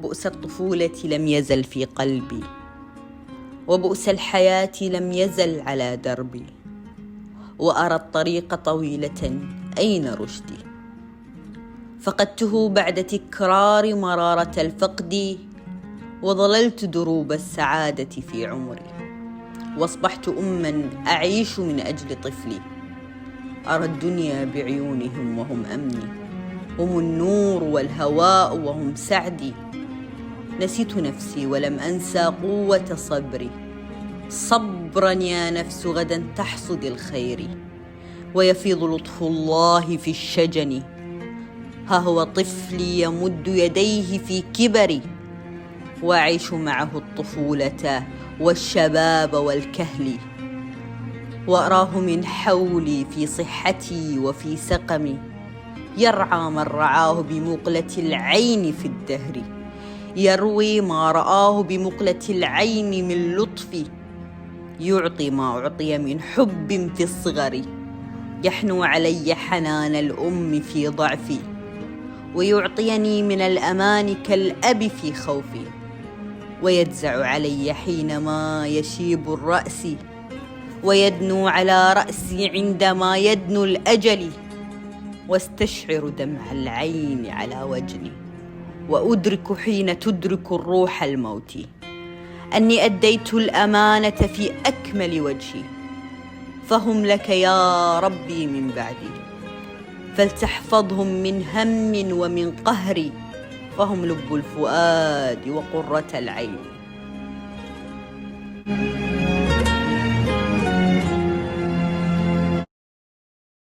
بؤس الطفولة لم يزل في قلبي، وبؤس الحياة لم يزل على دربي، وأرى الطريق طويلة أين رشدي؟ فقدته بعد تكرار مرارة الفقد، وظللت دروب السعادة في عمري، واصبحت أما أعيش من أجل طفلي. أرى الدنيا بعيونهم وهم أمني، هم النور والهواء وهم سعدي. نسيت نفسي ولم أنسى قوة صبري، صبرا يا نفس غدا تحصد الخير، ويفيض لطف الله في الشجن. ها هو طفلي يمد يديه في كبري، وأعيش معه الطفولة والشباب والكهل، وأراه من حولي في صحتي وفي سقمي، يرعى من رعاه بمقلة العين في الدهر، يروي ما رآه بمقلة العين من لطفي، يعطي ما أعطي من حب في الصغر، يحنو علي حنان الأم في ضعفي، ويعطيني من الأمان كالأب في خوفي، ويجزع علي حينما يشيب الرأس، ويدنو على رأسي عندما يدنو الأجل، واستشعر دمع العين على وجني، وأدرك حين تدرك الروح الموت أني أديت الأمانة في أكمل وجهي. فهم لك يا ربي من بعدي، فلتحفظهم من هم ومن قهر، فهم لب الفؤاد وقرة العين.